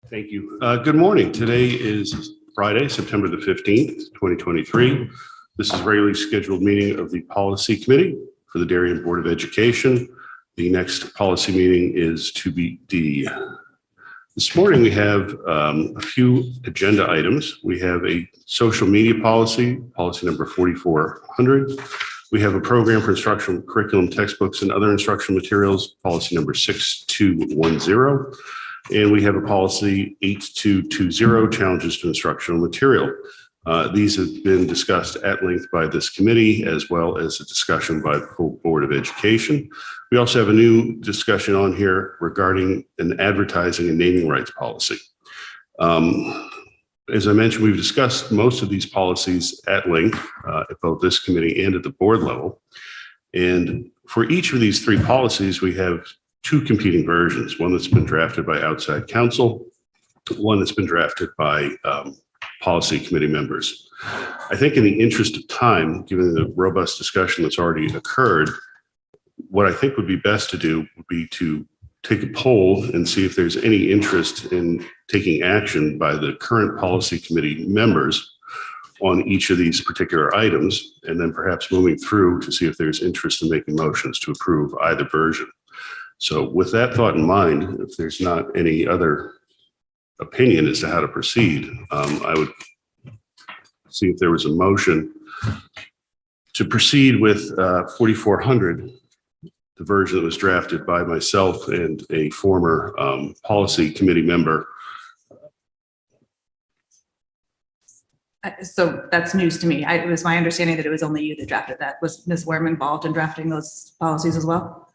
Thank you. Good morning. Today is Friday, September the 15th, 2023. This is a regularly scheduled meeting of the Policy Committee for the Darien Board of Education. The next policy meeting is to be This morning we have a few agenda items. We have a social media policy, policy number 4400. We have a program for instructional curriculum, textbooks, and other instructional materials, policy number 6210. And we have a policy 8220, challenges to instructional material. These have been discussed at length by this committee, as well as a discussion by the full Board of Education. We also have a new discussion on here regarding an advertising and naming rights policy. As I mentioned, we've discussed most of these policies at length at both this committee and at the board level. And for each of these three policies, we have two competing versions, one that's been drafted by outside counsel, one that's been drafted by policy committee members. I think in the interest of time, given the robust discussion that's already occurred, what I think would be best to do would be to take a poll and see if there's any interest in taking action by the current policy committee members on each of these particular items, and then perhaps moving through to see if there's interest in making motions to approve either version. So with that thought in mind, if there's not any other opinion as to how to proceed, I would see if there was a motion to proceed with 4400, the version that was drafted by myself and a former policy committee member. So that's news to me. It was my understanding that it was only you that drafted that. Was Ms. Worm involved in drafting those policies as well?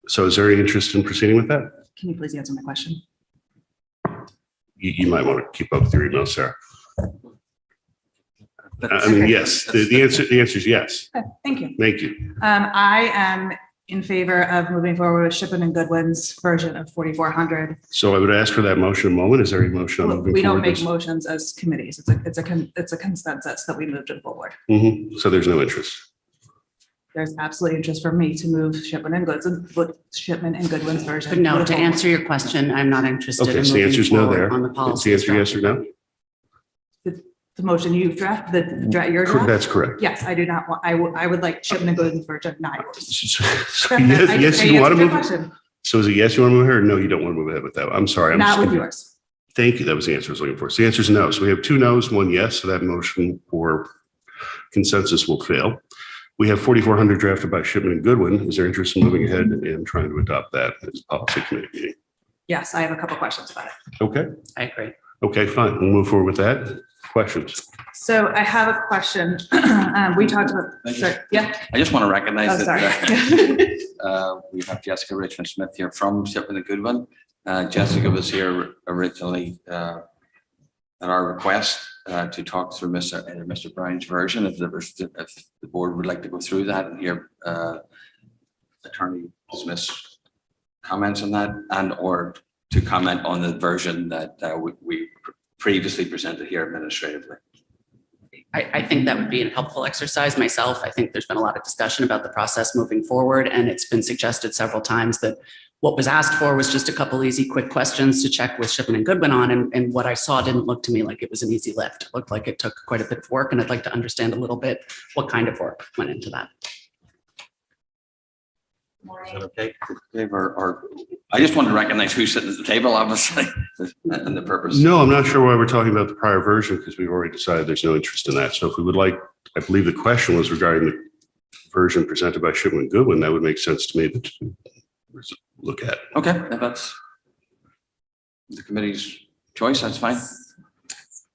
So is there any interest in proceeding with that? Can you please answer my question? You might want to keep up with your email, Sarah. I mean, yes, the answer is yes. Okay, thank you. Thank you. I am in favor of moving forward with Shippen and Goodwin's version of 4400. So I would ask for that motion in a moment. Is there a motion on moving We don't forward make this? motions as committees. It's a consensus that we move to the full board. So there's no interest. There's absolutely interest for me to move Shipman and Goodwin's version. But no, to the to full answer your question, I'm not interested Okay, in so the moving answer is no forward there. on the Is policy. the answer yes or no? board. The motion you've drafted, your draft? That's correct. Yes, I do not want, I would like Shipman and Goodwin's version, not yours. So yes, you want to move. Question. So is it yes, you want to move ahead, or no, you don't want to move ahead with that? I'm sorry. Not with yours. Thank you. That was the answer I was looking for. So the answer is no. So we have two no's, one yes. So that motion for consensus will fail. We have 4400 drafted by Shipman and Goodwin. Is there interest in moving ahead and trying to adopt that as a policy committee meeting? Yes, I have a couple questions about it. Okay. I agree. Okay, fine. We'll move forward with that. Questions? So I have a question. We talked about, sorry, yeah, I just want to recognize oh, that sorry. we have Jessica Richmond-Smith here from Shippen and Goodwin. Jessica was here originally at our request to talk through Mr. Brown's version. If the board would like to go through that and hear Attorney Smith's comments on that, and or to comment on the version that we previously presented here administratively. I think that would be a helpful exercise myself. I think there's been a lot of discussion about the process moving forward, and it's been suggested several times that what was asked for was just a couple easy, quick questions to check with Shippen and Goodwin on, and what I saw didn't look to me like it was an easy lift. It looked like it took quite a bit of work, and I'd like to understand a little bit what kind of work went into that. Is that okay? Dave, or I just want to recognize who's sitting at the table, obviously, and the purpose. No, I'm not sure why we're talking about the prior version, because we've already decided there's no interest in that. So if we would like, I believe the question was regarding the version presented by Shipman and Goodwin. That would make sense to me to look at. Okay, if that's the committee's choice, that's fine.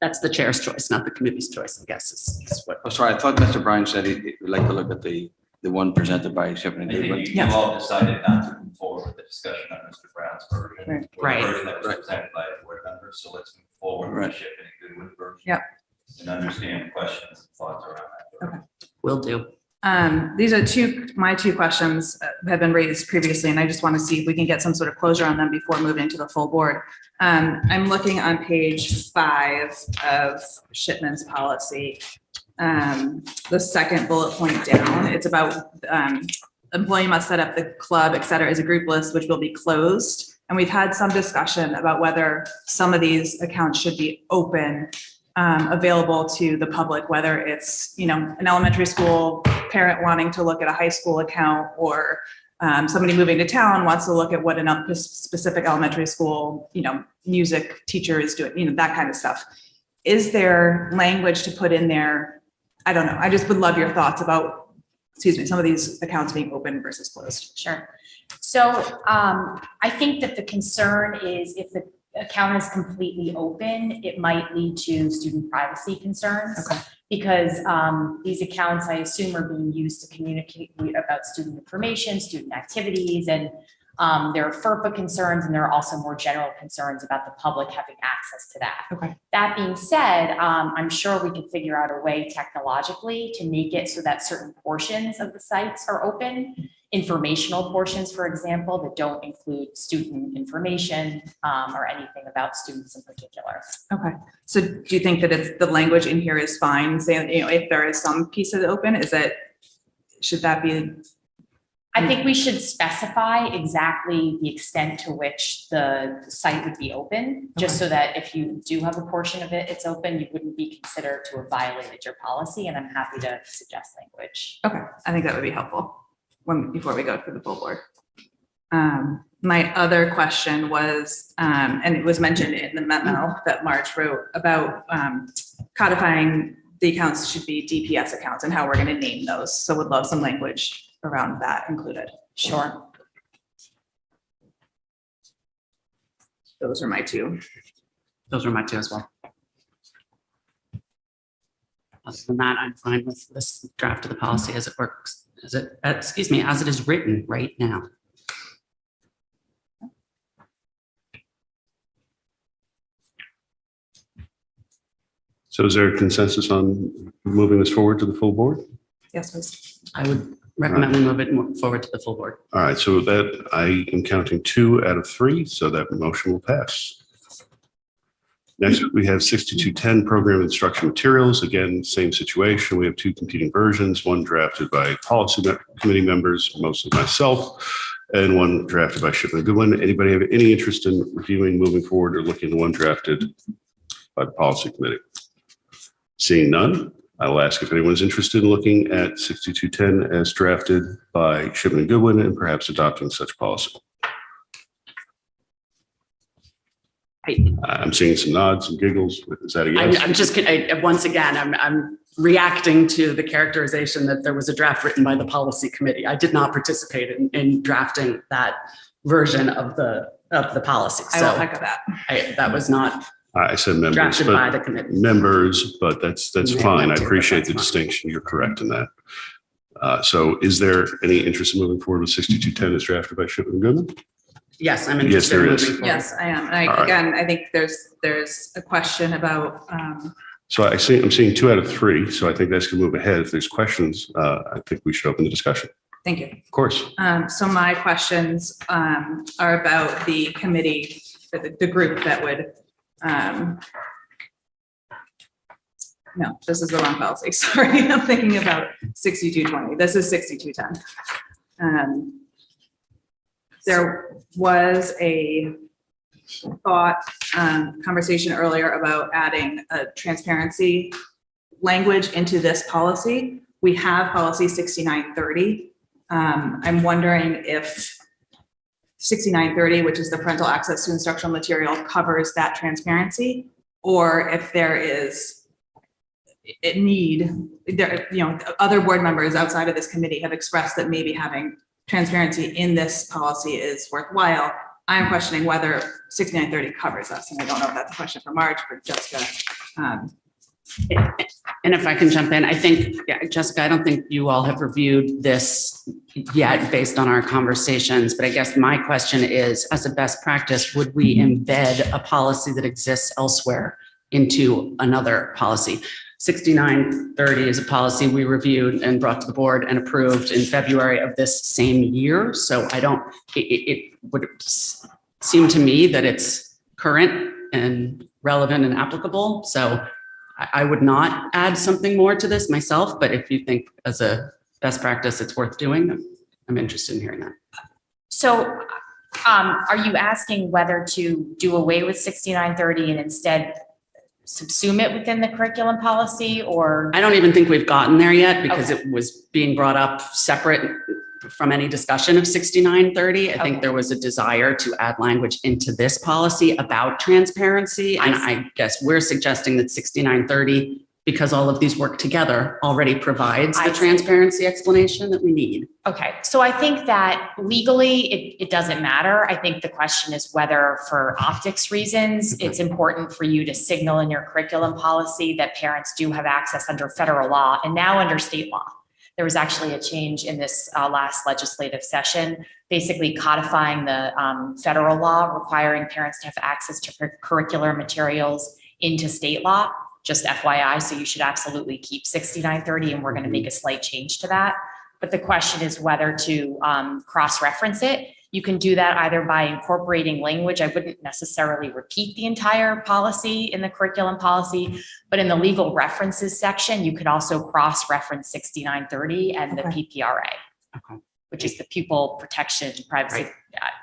That's the chair's choice, not the committee's choice, I guess is what. Oh, sorry, I thought Mr. Brown said he'd like to look at the one presented by Shippen and Goodwin. You all decided not to move forward with the discussion on Mr. Brown's version. Right. The version that was presented by the board members, so let's move forward with the Shippen and Goodwin version. Yep. And understand questions and thoughts around that. Okay. Will do. These are my two questions have been raised previously, and I just want to see if we can get some sort of closure on them before moving to the full board. I'm looking on page 5 of Shipman's policy. The second bullet point down, it's about employee must set up the club, et cetera, is a group list, which will be closed. And we've had some discussion about whether some of these accounts should be open, available to the public, whether it's, an elementary school parent wanting to look at a high school account, or somebody moving to town wants to look at what a specific elementary school, music teacher is doing, that kind of stuff. Is there language to put in there? I don't know. I just would love your thoughts about, some of these accounts being open versus closed. Sure. So I think that the concern is if the account is completely open, it might lead to student privacy concerns. Okay. Because these accounts, I assume, are being used to communicate about student information, student activities, and there are FERPA concerns, and there are also more general concerns about the public having access to that. Okay. That being said, I'm sure we could figure out a way technologically to make it so that certain portions of the sites are open, informational portions, for example, that don't include student information or anything about students in particular. Okay. So do you think that the language in here is fine, saying, if there is some piece of it open, should that be? I think we should specify exactly the extent to which the site would be open, just so that if you do have a portion of it's open, you wouldn't be considered to have violated your policy. And I'm happy to suggest language. Okay, I think that would be helpful before we go for the full board. My other question was, and it was mentioned in the memo that Marge wrote about codifying the accounts should be DPS accounts and how we're going to name those. So would love some language around that included. Sure. Those are my two. Those are my two as well. Other than that, I'm fine with this draft of the policy as it works, as it is written right now. So is there a consensus on moving this forward to the full board? Yes, please. I would recommend we move it forward to the full board. All right, so that I am counting 2 out of 3, so that motion will pass. Next, we have 6210 program instruction materials. Again, same situation. We have 2 competing versions, one drafted by policy committee members, mostly myself, and one drafted by Shipman Goodwin. Anybody have any interest in reviewing, moving forward, or looking at the one drafted by the policy committee? Seeing none, I will ask if anyone's interested in looking at 6210 as drafted by Shipman Goodwin and perhaps adopting such policy. I'm seeing some nods and giggles. Is that a yes? I'm just, once again, I'm reacting to the characterization that there was a draft written by the policy committee. I did not participate in drafting that version of the policy. I will echo that. That was not I said members, drafted by but the committee. members, but that's Yeah, fine. I too, but appreciate that's the fine. distinction. You're correct in that. So is there any interest in moving forward with 6210 as drafted by Shipman Goodman? Yes, I'm Yes, interested in there moving is. forward. Yes, I am. All right. Again, I think there's a question about, So I'm seeing 2 out of 3. So I think that's going to move ahead. If there's questions, I think we should open the discussion. thank you. Of course. So my questions are about the committee, the group that would, no, this is the wrong policy. Sorry, I'm thinking about 6220. This is 6210. There was a conversation earlier about adding a transparency language into this policy. We have policy 6930. I'm wondering if 6930, which is the parental access to instructional material, covers that transparency, or if there is other board members outside of this committee have expressed that maybe having transparency in this policy is worthwhile. I'm questioning whether 6930 covers us, and I don't know if that's a question for Marge, for Jessica. And if I can jump in, I think, Jessica, I don't think you all have reviewed this yet based on our conversations, but I guess my question is, as a best practice, would we embed a policy that exists elsewhere into another policy? 6930 is a policy we reviewed and brought to the board and approved in February of this same year. So it would seem to me that it's current and relevant and applicable. So I would not add something more to this myself, but if you think as a best practice, it's worth doing, I'm interested in hearing that. So, are you asking whether to do away with 6930 and instead subsume it within the curriculum policy, or? I don't even think we've gotten there yet because Okay. it was being brought up separate from any discussion of 6930. I think Okay. there was a desire to add language into this policy about transparency. And I guess we're suggesting that 6930, because all of these work together, already provides I the see. transparency explanation that we need. Okay, so I think that legally, it doesn't matter. I think the question is whether for optics reasons, it's important for you to signal in your curriculum policy that parents do have access under federal law and now under state law. There was actually a change in this last legislative session, basically codifying the federal law requiring parents to have access to curricular materials into state law, just FYI. So you should absolutely keep 6930, and we're going to make a slight change to that. But the question is whether to cross-reference it. You can do that either by incorporating language. I wouldn't necessarily repeat the entire policy in the curriculum policy, but in the legal references section, you could also cross-reference 6930 and the PPRA, which is the Pupil Protection Privacy.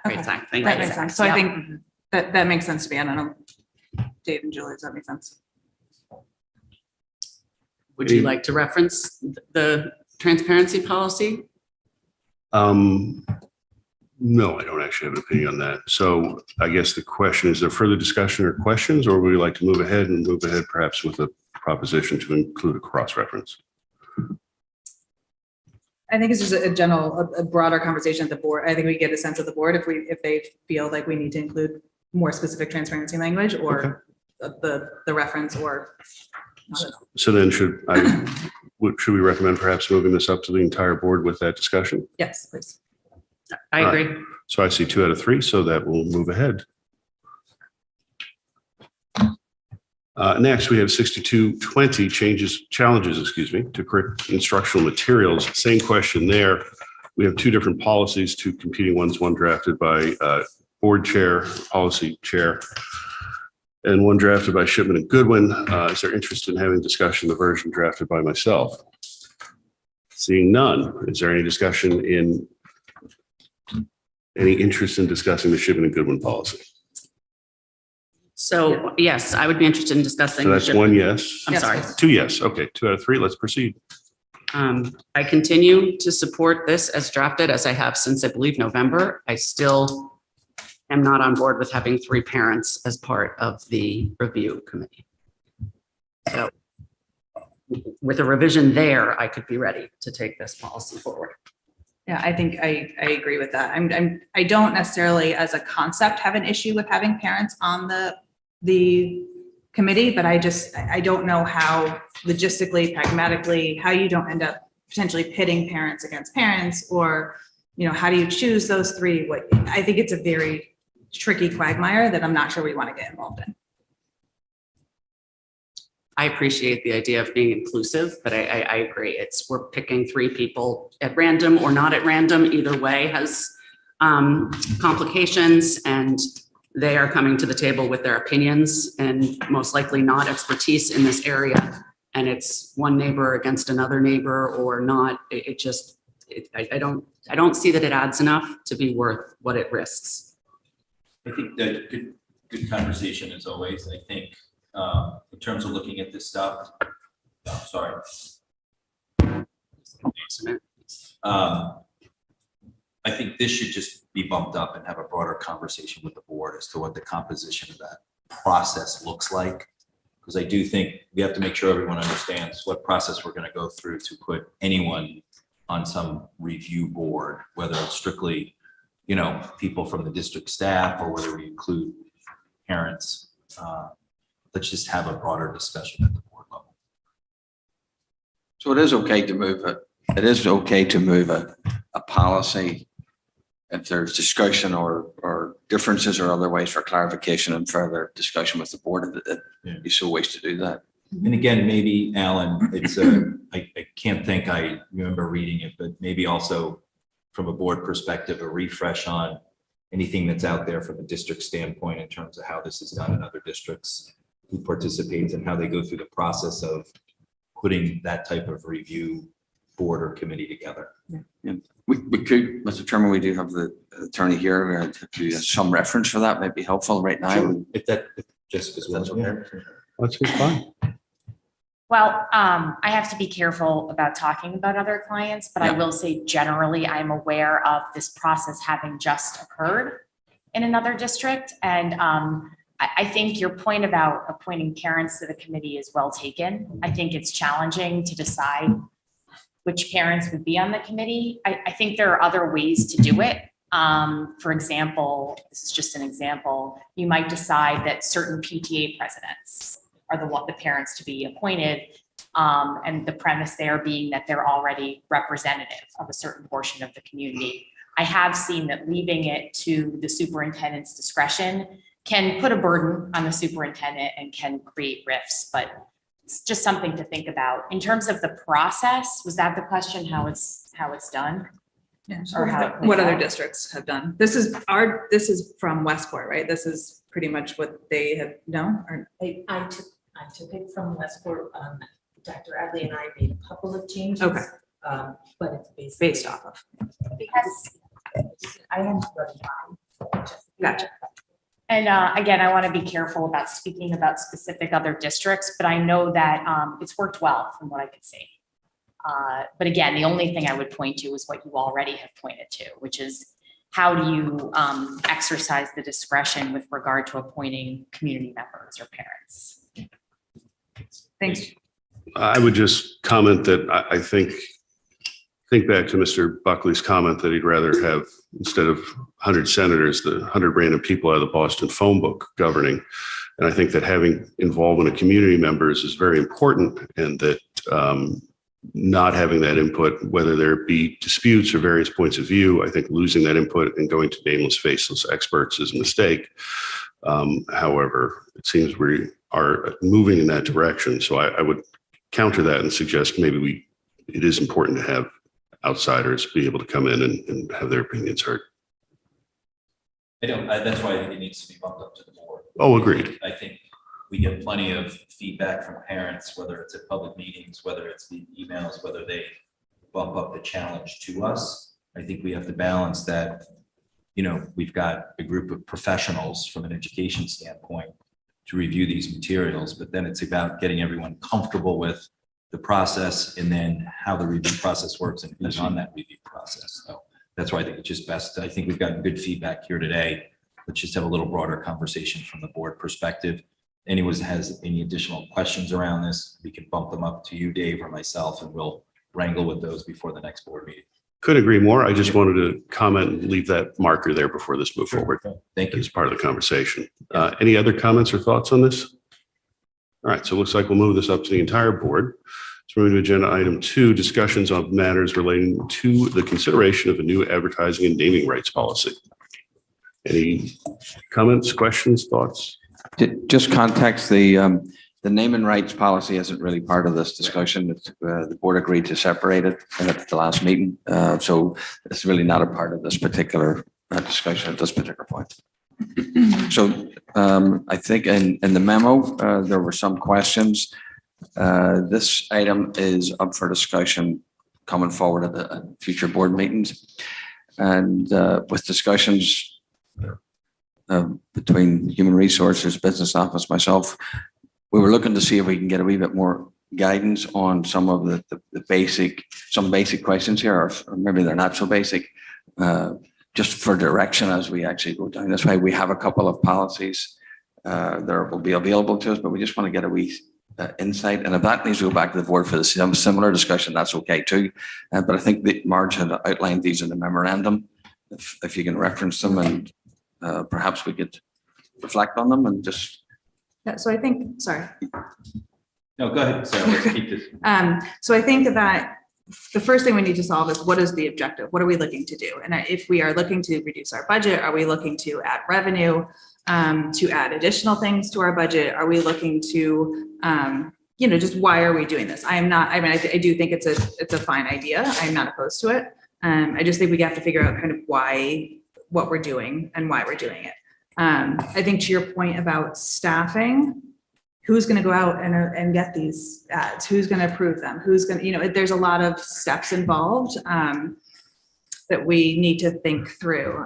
Great, thank you. That makes sense. So I think that makes sense to me. And I don't, Dave and Julie, does that make sense? Would you like to reference the transparency policy? No, I don't actually have an opinion on that. So I guess the question is there further discussion or questions, or would we like to move ahead perhaps with a proposition to include a cross-reference? I think it's just a general, a broader conversation at the board. I think we get a sense of the board if they feel like we need to include more specific transparency language or the reference or. So then should we recommend perhaps moving this up to the entire board with that discussion? Yes, please. I agree. So I see 2 out of 3, so that will move ahead. Next, we have 6220 challenges to correct instructional materials. Same question there. We have 2 different policies, 2 competing ones, one drafted by board chair, policy chair, and one drafted by Shipman and Goodwin. Is there interest in having discussion of the version drafted by myself? Seeing none, is there any interest in discussing the Shipman and Goodwin policy? So yes, I would be interested in discussing. So that's 1 yes. I'm Yes, sorry. please. 2 yes. Okay, 2 out of 3. Let's proceed. I continue to support this as drafted, as I have since I believe November. I still am not on board with having 3 parents as part of the review committee. So with a revision there, I could be ready to take this policy forward. Yeah, I think I agree with that. I don't necessarily as a concept have an issue with having parents on the committee, but I don't know how logistically, pragmatically, how you don't end up potentially pitting parents against parents, or, how do you choose those 3? I think it's a very tricky quagmire that I'm not sure we want to get involved in. I appreciate the idea of being inclusive, but I agree. We're picking 3 people at random or not at random. Either way has complications, and they are coming to the table with their opinions and most likely not expertise in this area. And it's one neighbor against another neighbor or not. I don't see that it adds enough to be worth what it risks. I think that good conversation as always. I think in terms of looking at this stuff, I think this should just be bumped up and have a broader conversation with the board as to what the composition of that process looks like. Because I do think we have to make sure everyone understands what process we're going to go through to put anyone on some review board, whether it's strictly, people from the district staff or whether we include parents. Let's just have a broader discussion at the board level. So it is okay to move it. It is okay to move a policy if there's discussion or differences or other ways for clarification and further discussion with the board. You so ways to do that. And again, maybe Alan, it's I can't think I remember reading it, but maybe also from a board perspective, a refresh on anything that's out there from a district standpoint in terms of how this is done in other districts, who participates and how they go through the process of putting that type of review board or committee together. Yeah. We could, Mr. Chairman, we do have the attorney here. Some reference for that might be helpful right now. If Jessica's That's willing. okay. That's fine. Well, I have to be careful about talking about other clients, but I Yeah. will say generally, I'm aware of this process having just occurred in another district. And I think your point about appointing parents to the committee is well taken. I think it's challenging to decide which parents would be on the committee. I think there are other ways to do it. For example, this is just an example, you might decide that certain PTA presidents are the parents to be appointed. And the premise there being that they're already representative of a certain portion of the community. I have seen that leaving it to the superintendent's discretion can put a burden on the superintendent and can create rifts, but it's just something to think about. In terms of the process, was that the question, how it's done? Yeah. Or how it What plays other out? districts have done? This is from Westport, right? This is pretty much what they have known or I took it from Westport. Dr. Adley and I made a couple of changes. Okay. But it's based off of. because I hadn't really found. Gotcha. And again, I want to be careful about speaking about specific other districts, but I know that it's worked well from what I could see. But again, the only thing I would point to is what you already have pointed to, which is how do you exercise the discretion with regard to appointing community members or parents? Thanks. I would just comment that I think back to Mr. Buckley's comment that he'd rather have, instead of 100 senators, the 100 random people out of the Boston phone book governing. And I think that having involvement of community members is very important, and that not having that input, whether there be disputes or various points of view, I think losing that input and going to nameless, faceless experts is a mistake. However, it seems we are moving in that direction. So I would counter that and suggest maybe it is important to have outsiders be able to come in and have their opinions heard. That's why I think it needs to be bumped up to the board. Oh, agreed. I think we get plenty of feedback from parents, whether it's at public meetings, whether it's the emails, whether they bump up the challenge to us. I think we have to balance that. We've got a group of professionals from an education standpoint to review these materials, but then it's about getting everyone comfortable with the process and then how the review process works and who's on that review process. So that's why I think it's just best. I think we've gotten good feedback here today. Let's just have a little broader conversation from the board perspective. Anyone has any additional questions around this, we can bump them up to you, Dave, or myself, and we'll wrangle with those before the next board meeting. Couldn't agree more. I just wanted to comment and leave that marker there before this moved forward. Thank you. As part of the conversation. Any other comments or thoughts on this? All right, so it looks like we'll move this up to the entire board. So moving to agenda item 2, discussions on matters relating to the consideration of a new advertising and naming rights policy. Any comments, questions, thoughts? Just context, the naming rights policy isn't really part of this discussion. The board agreed to separate it at the last meeting. So it's really not a part of this particular discussion at this particular point. So I think in the memo, there were some questions. This item is up for discussion coming forward at the future board meetings. And with discussions between Human Resources, Business Office, myself, we were looking to see if we can get a wee bit more guidance on some of the basic questions here, or maybe they're not so basic, just for direction as we actually go down this way. We have a couple of policies that will be available to us, but we just want to get a wee insight. And if that needs to go back to the board for the similar discussion, that's okay too. But I think that Marge had outlined these in the memorandum. If you can reference them, and perhaps we could reflect on them and just. Yeah, so I think, sorry. No, go ahead, Sarah, let's keep this. So I think that the first thing we need to solve is, what is the objective? What are we looking to do? And if we are looking to reduce our budget, are we looking to add revenue, to add additional things to our budget? Are we looking to, just why are we doing this? I do think it's a fine idea. I'm not opposed to it. I just think we have to figure out kind of what we're doing and why we're doing it. I think to your point about staffing, who's going to go out and get these ads? Who's going to approve them? Who's going to, there's a lot of steps involved. that we need to think through.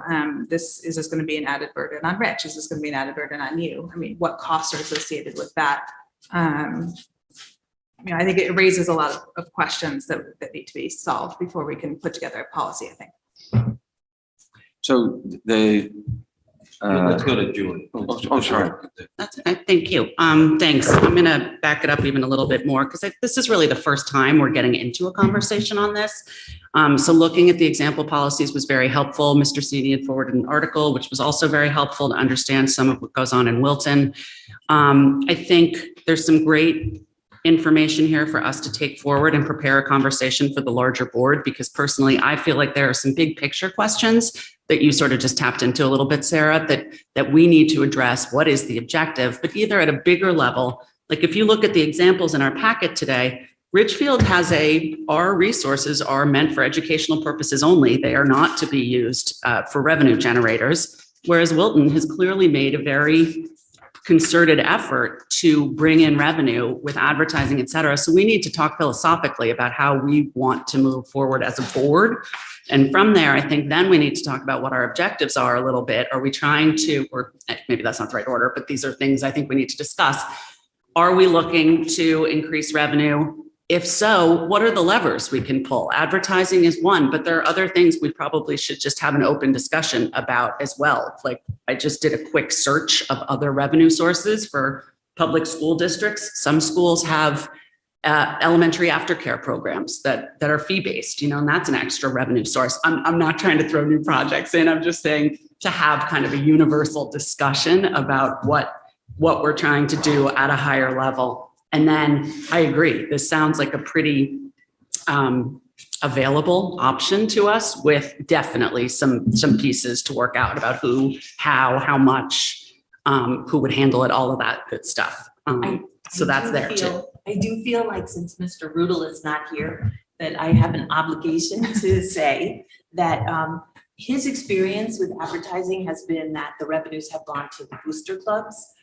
Is this going to be an added burden on Rich? Is this going to be an added burden on you? I mean, what costs are associated with that? I think it raises a lot of questions that need to be solved before we can put together a policy, I think. So Let's go to Julie. sorry. Thank you. Thanks. I'm going to back it up even a little bit more because this is really the first time we're getting into a conversation on this. So looking at the example policies was very helpful. Mr. Seedy had forwarded an article, which was also very helpful to understand some of what goes on in Wilton. I think there's some great information here for us to take forward and prepare a conversation for the larger board, because personally, I feel like there are some big picture questions that you sort of just tapped into a little bit, Sarah, that we need to address. What is the objective? But either at a bigger level, like if you look at the examples in our packet today, Richfield has our resources are meant for educational purposes only. They are not to be used for revenue generators, whereas Wilton has clearly made a very concerted effort to bring in revenue with advertising, et cetera. So we need to talk philosophically about how we want to move forward as a board. And from there, I think then we need to talk about what our objectives are a little bit. Are we trying to, or maybe that's not the right order, but these are things I think we need to discuss. Are we looking to increase revenue? If so, what are the levers we can pull? Advertising is one, but there are other things we probably should just have an open discussion about as well. Like I just did a quick search of other revenue sources for public school districts. Some schools have elementary aftercare programs that are fee-based, and that's an extra revenue source. I'm not trying to throw new projects in. I'm just saying to have kind of a universal discussion about what we're trying to do at a higher level. And then I agree, this sounds like a pretty available option to us with definitely some pieces to work out about who, how much, who would handle it, all of that good stuff. So that's there too. I do feel like since Mr. Rudel is not here, that I have an obligation to say that his experience with advertising has been that the revenues have gone to the booster clubs.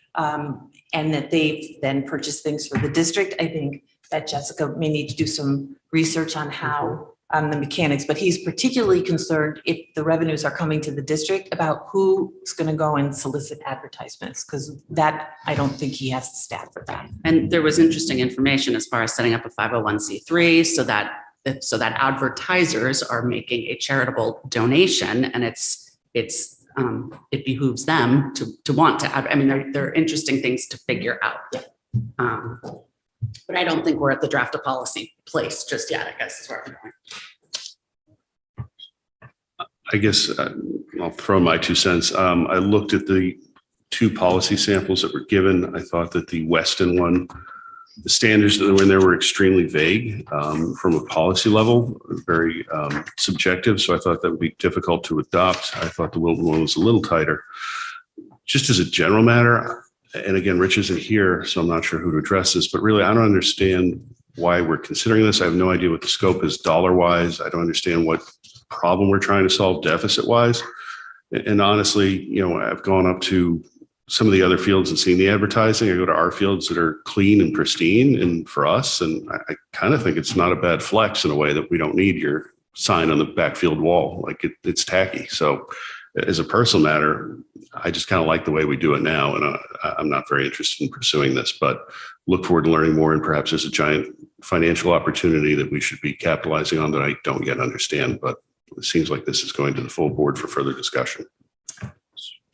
And that they've then purchased things for the district. I think that Jessica may need to do some research on how the mechanics, but he's particularly concerned if the revenues are coming to the district about who's going to go and solicit advertisements, because that I don't think he has the staff for that. And there was interesting information as far as setting up a 501c3 so that advertisers are making a charitable donation, and it behooves them to want to. I mean, there are interesting things to figure out. But I don't think we're at the draft of policy place just yet, I guess is where I'm going. I guess I'll throw my 2 cents. I looked at the 2 policy samples that were given. I thought that the Weston one, the standards that were in there were extremely vague from a policy level, very subjective. So I thought that would be difficult to adopt. I thought the Wilton one was a little tighter. Just as a general matter, and again, Rich isn't here, so I'm not sure who to address this, but really I don't understand why we're considering this. I have no idea what the scope is dollar-wise. I don't understand what problem we're trying to solve deficit-wise. And honestly, I've gone up to some of the other fields and seen the advertising. I go to our fields that are clean and pristine and for us, and I kind of think it's not a bad flex in a way that we don't need your sign on the backfield wall. Like it's tacky. So as a personal matter, I just kind of like the way we do it now. And I'm not very interested in pursuing this, but look forward to learning more. And perhaps there's a giant financial opportunity that we should be capitalizing on that I don't yet understand, but it seems like this is going to the full board for further discussion.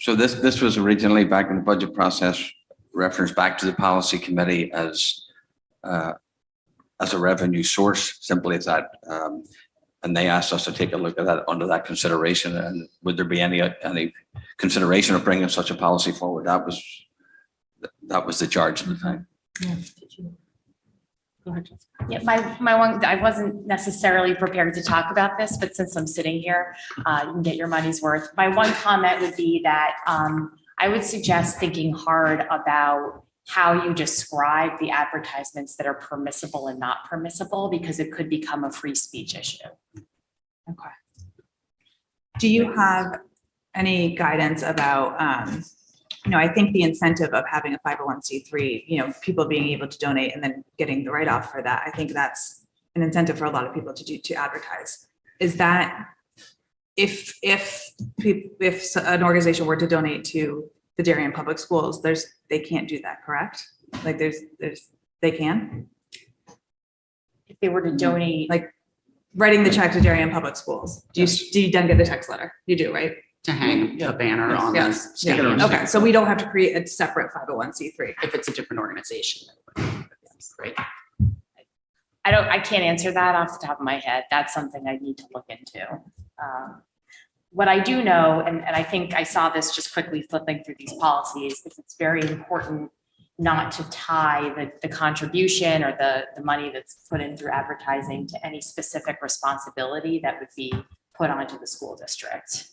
So this was originally back in the budget process, referenced back to the policy committee as a revenue source, simply as that. And they asked us to take a look at that under that consideration. And would there be any consideration of bringing such a policy forward? That was the charge at the time. Yeah. Go ahead, Jessica. Yeah, my one, I wasn't necessarily prepared to talk about this, but since I'm sitting here, you can get your money's worth. My one comment would be that I would suggest thinking hard about how you describe the advertisements that are permissible and not permissible, because it could become a free speech issue. Okay. Do you have any guidance about, I think the incentive of having a 501c3, people being able to donate and then getting the write-off for that, I think that's an incentive for a lot of people to advertise. Is that if an organization were to donate to the Darien Public Schools, they can't do that, correct? Like they can, If they were to donate, like writing the check to Darien Public Schools. Do you then get the text letter? You do, right? To hang a banner on the Yes. Yeah. stadium. Okay, so we don't have to create a separate 501c3. If it's a different organization. Great. I can't answer that off the top of my head. That's something I need to look into. What I do know, and I think I saw this just quickly flipping through these policies, is it's very important not to tie the contribution or the money that's put in through advertising to any specific responsibility that would be put onto the school district,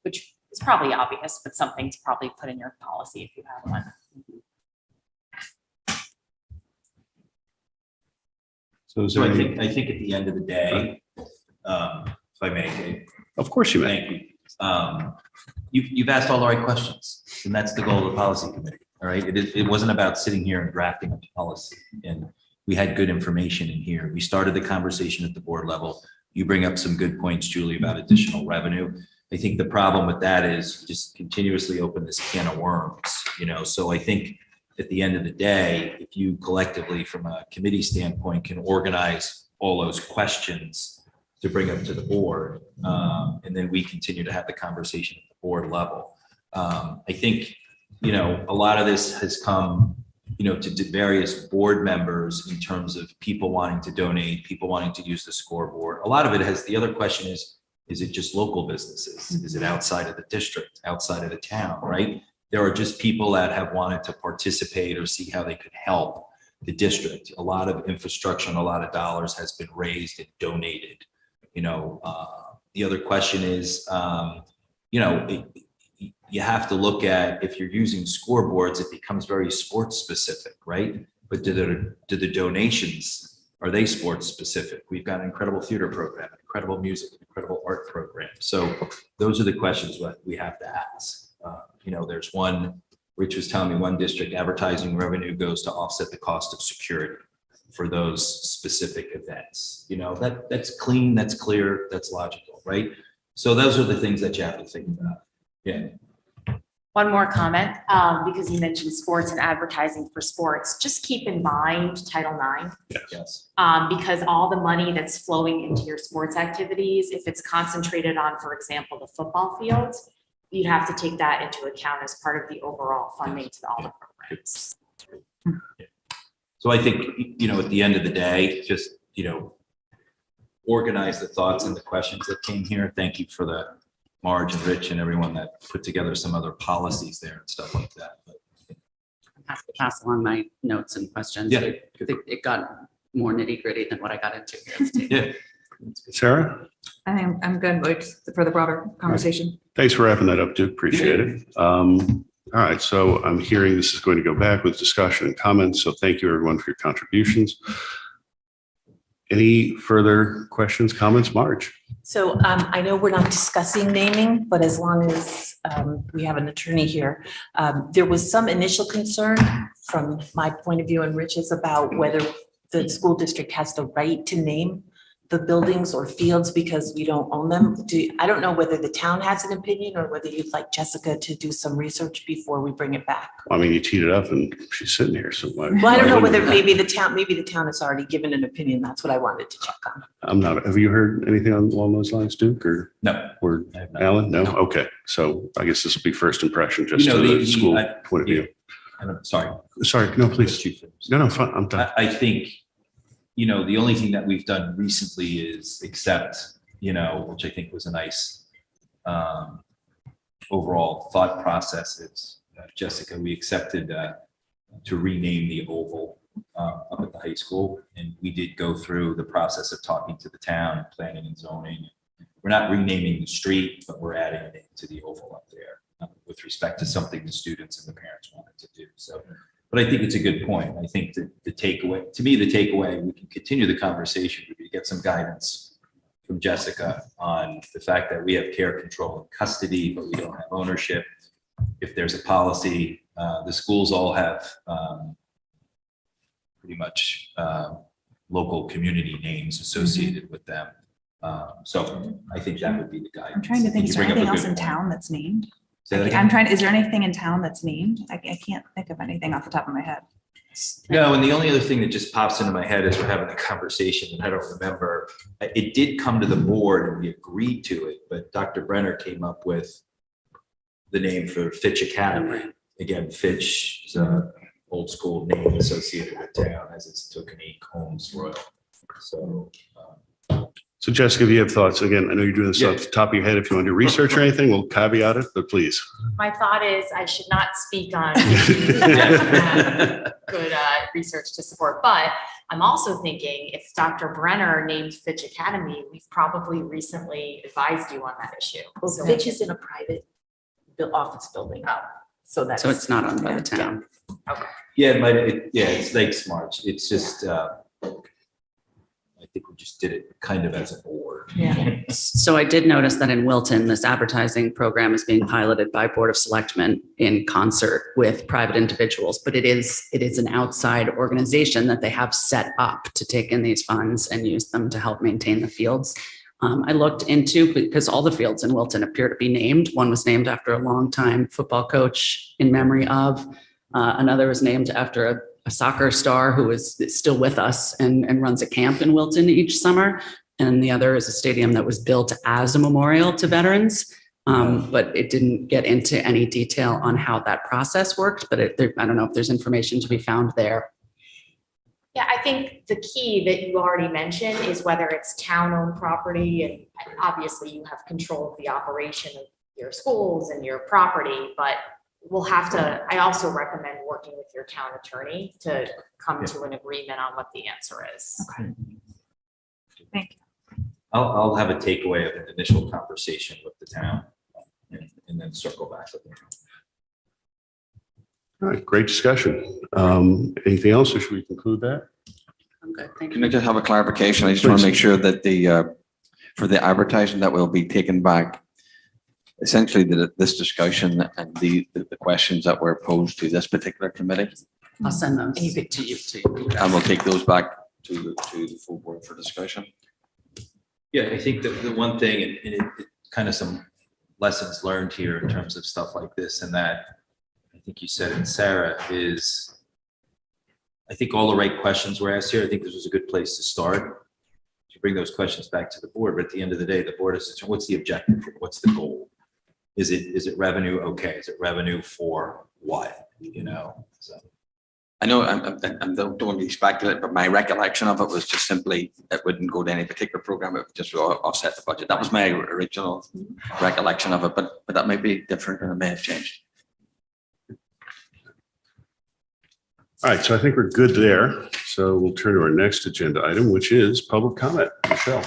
which is probably obvious, but something to probably put in your policy if you have one. So I think at the end of the day, if I may, Dave, Of course you may. thank you. You've asked all the right questions, and that's the goal of the policy committee. All right, it wasn't about sitting here and drafting a policy, and we had good information in here. We started the conversation at the board level. You bring up some good points, Julie, about additional revenue. I think the problem with that is just continuously open this can of worms, so I think at the end of the day, if you collectively, from a committee standpoint, can organize all those questions to bring up to the board, and then we continue to have the conversation at the board level. I think, a lot of this has come, to various board members in terms of people wanting to donate, people wanting to use the scoreboard. A lot of it has, the other question is it just local businesses? Is it outside of the district, outside of the town, right? There are just people that have wanted to participate or see how they could help the district. A lot of infrastructure and a lot of dollars has been raised and donated. The other question is, you have to look at, if you're using scoreboards, it becomes very sports specific, right? But do the donations, are they sports specific? We've got an incredible theater program, incredible music, incredible art program. So those are the questions that we have to ask. There's one, Rich was telling me, one district advertising revenue goes to offset the cost of security for those specific events. That's clean, that's clear, that's logical, right? So those are the things that you have to think about. Yeah. One more comment, because you mentioned sports and advertising for sports. Just keep in mind Title IX, Yes. because all the money that's flowing into your sports activities, if it's concentrated on, for example, the football fields, you have to take that into account as part of the overall funding to all the programs. So I think, at the end of the day, just, organize the thoughts and the questions that came here. Thank you for the Marge and Rich and everyone that put together some other policies there and stuff like that. But I'm happy to pass along my notes and questions. Yeah. It got more nitty gritty than what I got into here. yeah, Sarah, I think I'm good for the broader conversation. thanks for wrapping that up, Duke. Appreciate it. All right, so I'm hearing this is going to go back with discussion and comments. So thank you everyone for your contributions. Any further questions, comments, Marge? So I know we're not discussing naming, but as long as we have an attorney here, there was some initial concern from my point of view and Rich's about whether the school district has the right to name the buildings or fields because we don't own them. I don't know whether the town has an opinion or whether you'd like Jessica to do some research before we bring it back. I mean, you teed it up and she's sitting here. So why? Well, I don't know why whether wouldn't- maybe the town has already given an opinion. That's what I wanted to check on. I'm not. Have you heard anything along those lines, Duke, or no, I have not. Alan? No. Okay. So I guess this will be first impression, just You know, to the the- school I- point of view. I'm sorry. Sorry. No, please. Chief Phipps. No, fine. I'm done. I think, the only thing that we've done recently is accept, which I think was a nice overall thought process. It's Jessica, we accepted to rename the Oval up at the high school. And we did go through the process of talking to the town, planning and zoning. We're not renaming the street, but we're adding a name to the Oval up there with respect to something the students and the parents wanted to do. So, but I think it's a good point. I think that the takeaway, we can continue the conversation. We could get some guidance from Jessica on the fact that we have care, control, and custody, but we don't have ownership. If there's a policy, the schools all have pretty much local community names associated with them. So I think that would be the guidance. I'm trying to think, You is there bring up a anything else good in point. town that's named? Say that I'm again? trying, is there anything in town that's named? I can't think of anything off the top of my head. No, and the only other thing that just pops into my head as we're having the conversation, and I don't remember, it did come to the board and we agreed to it, but Dr. Brenner came up with the name for Fitch Academy. Again, Fitch is a old school name associated with town as it's Tokenie Combs Royal. So Jessica, if you have thoughts, again, I know you're doing this Yeah. off the top of your head. If you want to do research or anything, we'll caveat it, but please. My thought is I should not speak on good research to support, but I'm also thinking if Dr. Brenner named Fitch Academy, we've probably recently advised you on that issue. Well, So- Fitch is in a private office building. Oh. So that's. So it's not owned by the town. Yeah, it's Lake Smarts. It's just, I think we just did it kind of as a board. Yeah. So I did notice that in Wilton, this advertising program is being piloted by Board of Selectmen in concert with private individuals, but it is an outside organization that they have set up to take in these funds and use them to help maintain the fields. I looked into, because all the fields in Wilton appear to be named. One was named after a longtime football coach in memory of. Another was named after a soccer star who is still with us and runs a camp in Wilton each summer. And the other is a stadium that was built as a memorial to veterans. But it didn't get into any detail on how that process worked, but I don't know if there's information to be found there. Yeah, I think the key that you already mentioned is whether it's town-owned property, and obviously you have control of the operation of your schools and your property, but we'll have to, I also recommend working with your town attorney to come to an agreement on what the answer is. Okay. Thank you. I'll have a takeaway of an initial conversation with the town and then circle back with them. All right, great discussion. Anything else, or should we conclude that? I'm good, thank Can I you. just have a clarification? I just want to make sure that for the advertising that will be taken back, essentially this discussion and the questions that were posed to this particular committee, I'll send them to you. and we'll take those back to the full board for discussion. Yeah, I think that the one thing, and it kind of some lessons learned here in terms of stuff like this, and that I think you said it, Sarah, is I think all the right questions were asked here. I think this was a good place to start. To bring those questions back to the board, but at the end of the day, the board is determined what's the objective here? What's the goal? Is it revenue? Okay. Is it revenue for what? You know, so. I know I don't want to be speculative, but my recollection of it was just simply it wouldn't go to any particular program. It would just offset the budget. That was my original recollection of it, but that may be different and it may have changed. All right, so I think we're good there. So we'll turn to our next agenda item, which is public comment. Michelle.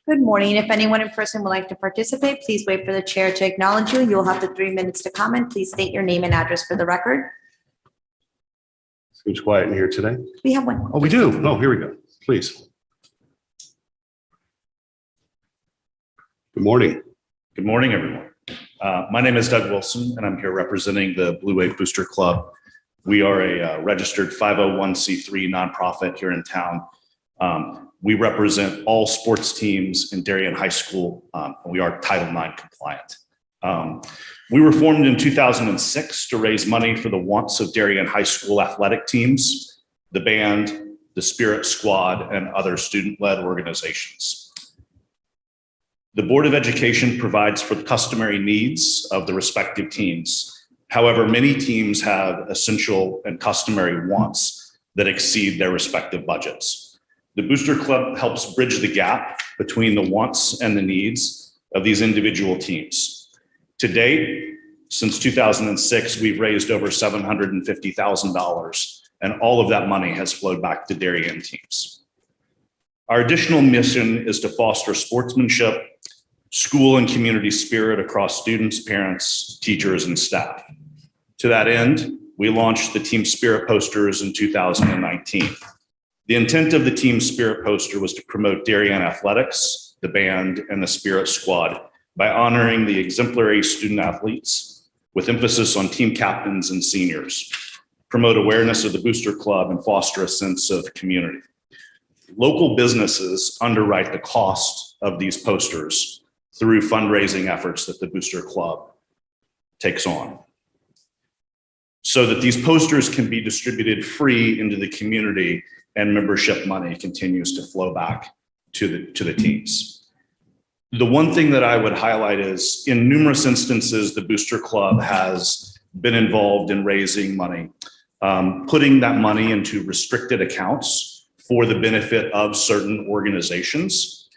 Good morning. If anyone in person would like to participate, please wait for the chair to acknowledge you. You'll have the 3 minutes to comment. Please state your name and address for the record. Seems quiet in here today. We have one. Oh, we do. Oh, here we go. Please. Good morning. Good morning, everyone. My name is Doug Wilson, and I'm here representing the Blue Wave Booster Club. We are a registered 501c3 nonprofit here in town. We represent all sports teams in Darien High School, and we are Title IX compliant. We were formed in 2006 to raise money for the wants of Darien High School athletic teams, the band, the Spirit Squad, and other student-led organizations. The Board of Education provides for the customary needs of the respective teams. However, many teams have essential and customary wants that exceed their respective budgets. The Booster Club helps bridge the gap between the wants and the needs of these individual teams. To date, since 2006, we've raised over $750,000, and all of that money has flowed back to Darien teams. Our additional mission is to foster sportsmanship, school and community spirit across students, parents, teachers, and staff. To that end, we launched the Team Spirit posters in 2019. The intent of the Team Spirit poster was to promote Darien athletics, the band, and the Spirit Squad by honoring the exemplary student athletes with emphasis on team captains and seniors, promote awareness of the Booster Club, and foster a sense of community. local businesses underwrite the cost of these posters through fundraising efforts that the Booster Club takes on, so that these posters can be distributed free into the community and membership money continues to flow back to the teams. The one thing that I would highlight is in numerous instances, the Booster Club has been involved in raising money, putting that money into restricted accounts for the benefit of certain organizations.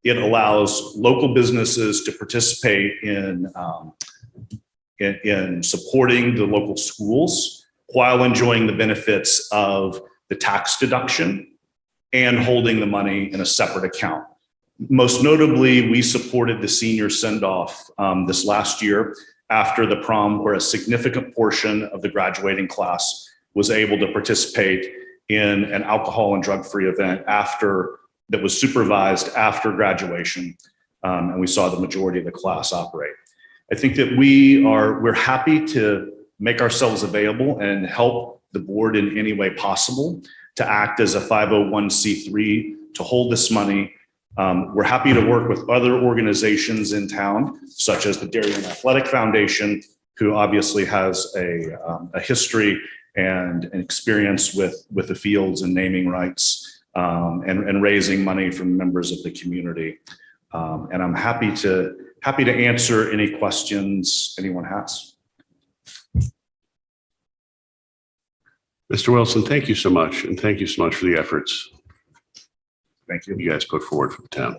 It allows local businesses to participate in supporting the local schools while enjoying the benefits of the tax deduction and holding the money in a separate account. Most notably, we supported the senior send-off this last year after the prom, where a significant portion of the graduating class was able to participate in an alcohol and drug-free event that was supervised after graduation. And we saw the majority of the class operate. I think that we're happy to make ourselves available and help the board in any way possible to act as a 501c3 to hold this money. We're happy to work with other organizations in town, such as the Darien Athletic Foundation, who obviously has a history and an experience with the fields and naming rights and raising money from members of the community. And I'm happy to answer any questions anyone has. Mr. Wilson, thank you so much. And thank you so much for the efforts Thank you. you guys put forward for the town.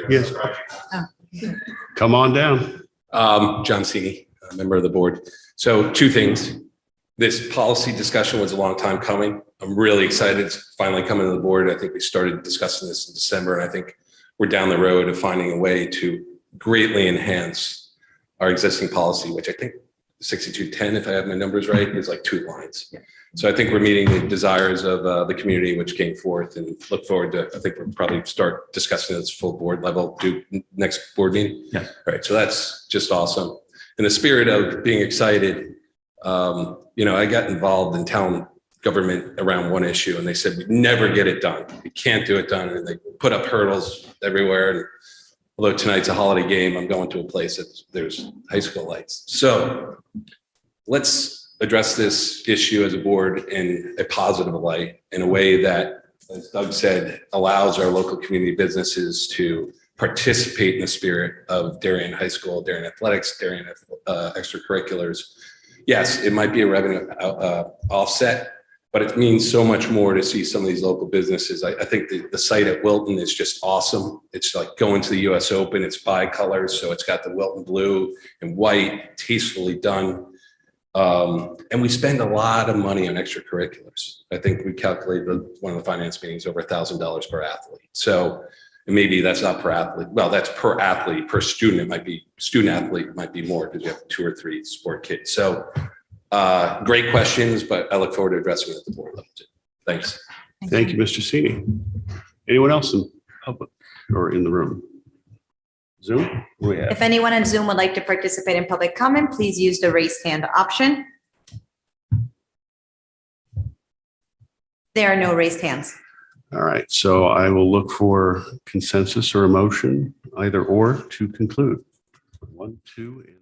Yes. Come on down. John Cini, a member of the board. So two things. This policy discussion was a long time coming. I'm really excited it's finally coming to the board. I think we started discussing this in December, and I think we're down the road of finding a way to greatly enhance our existing policy, which I think 6210, if I have my numbers right, is like 2 lines. So I think we're meeting the desires of the community, which came forth, and look forward to, I think we'll probably start discussing this full board level next board meeting. Yes. Right. So that's just awesome. In the spirit of being excited, I got involved in town government around one issue, and they said, we never get it done. We can't do it done. And they put up hurdles everywhere. And although tonight's a holiday game, I'm going to a place that there's high school lights. So let's address this issue as a board in a positive light, in a way that, as Doug said, allows our local community businesses to participate in the spirit of Darien High School, Darien Athletics, Darien extracurriculars. Yes, it might be a revenue offset, but it means so much more to see some of these local businesses. I think the site at Wilton is just awesome. It's like going to the US Open. It's bicolors, so it's got the Wilton blue and white, tastefully done. And we spend a lot of money on extracurriculars. I think we calculated one of the finance meetings over $1,000 per athlete. So maybe that's not per athlete. Well, that's per athlete, per student. It might be student athlete, might be more because you have 2 or 3 sport kids. So great questions, but I look forward to addressing it at the board level too. Thanks. Thank you, Mr. Cini. Anyone else in public or in the room? Zoom? What do we have? If anyone on Zoom would like to participate in public comment, please use the raised hand option. There are no raised hands. All right, so I will look for consensus or a motion, either or, to conclude. 1, 2, and